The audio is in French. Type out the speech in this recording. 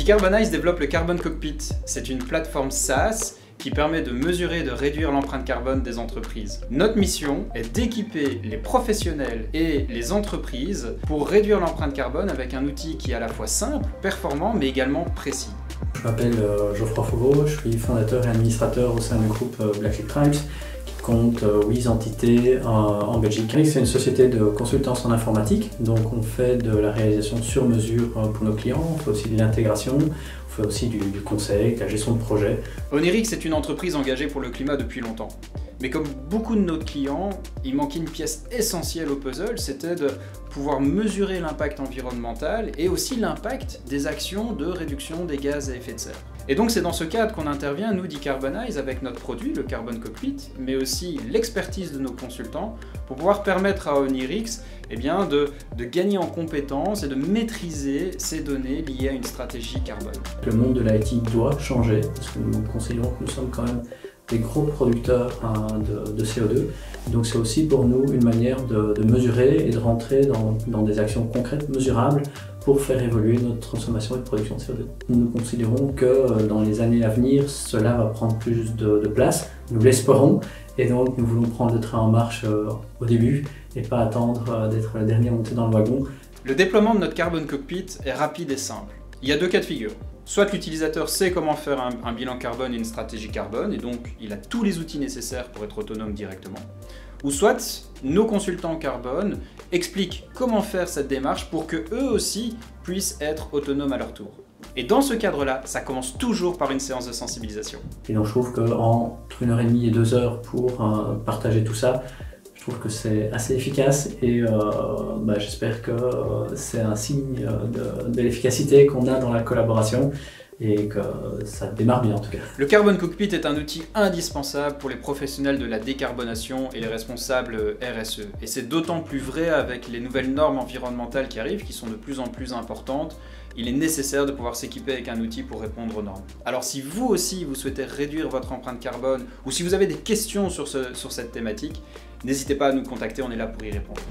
Decarbonize développe le Carbon Cockpit. C'est une plateforme SaaS qui permet de mesurer et de réduire l'empreinte carbone des entreprises. Notre mission est d'équiper les professionnels et les entreprises pour réduire l'empreinte carbone avec un outil qui est à la fois simple, performant, mais également précis. Je m'appelle Geoffroy Fauveau, je suis fondateur et administrateur au sein du groupe Black Tribes qui compte 8 entités en Belgique. C'est une société de consultance en informatique, donc on fait de la réalisation sur mesure pour nos clients, on fait aussi de l'intégration, on fait aussi du conseil, de la gestion de projet. Onirix est une entreprise engagée pour le climat depuis longtemps. Mais comme beaucoup de nos clients, il manquait une pièce essentielle au puzzle, c'était de pouvoir mesurer l'impact environnemental et aussi l'impact des actions de réduction des gaz à effet de serre. Et donc c'est dans ce cadre qu'on intervient, nous, Decarbonize, avec notre produit, le Carbon Cockpit, mais aussi l'expertise de nos consultants pour pouvoir permettre à Onirix de gagner en compétences et de maîtriser ces données liées à une stratégie carbone. Le monde de l'IT doit changer, parce que nous considérons que nous sommes quand même des gros producteurs de CO2. Donc c'est aussi pour nous une manière de mesurer et de rentrer dans des actions concrètes, mesurables, pour faire évoluer notre consommation et de production de CO2. Nous considérons que dans les années à venir, cela va prendre plus de place, nous l'espérons, et donc nous voulons prendre le train en marche au début et pas attendre d'être le dernier à monter dans le wagon. Le déploiement de notre Carbon Cockpit est rapide et simple. Il y a deux cas de figure. Soit l'utilisateur sait comment faire un bilan carbone et une stratégie carbone, et donc il a tous les outils nécessaires pour être autonome directement. Ou soit nos consultants carbone expliquent comment faire cette démarche pour que eux aussi puissent être autonomes à leur tour. Et dans ce cadre-là, ça commence toujours par une séance de sensibilisation. Et donc je trouve qu'entre 1h30 et 2 heures pour partager tout ça, je trouve que c'est assez efficace et j'espère que c'est un signe de l'efficacité qu'on a dans la collaboration et que ça démarre bien en tout cas. Le Carbon Cockpit est un outil indispensable pour les professionnels de la décarbonation et les responsables RSE. Et c'est d'autant plus vrai avec les nouvelles normes environnementales qui arrivent, qui sont de plus en plus importantes. Il est nécessaire de pouvoir s'équiper avec un outil pour répondre aux normes. Alors si vous aussi vous souhaitez réduire votre empreinte carbone ou si vous avez des questions sur cette thématique, n'hésitez pas à nous contacter, on est là pour y répondre.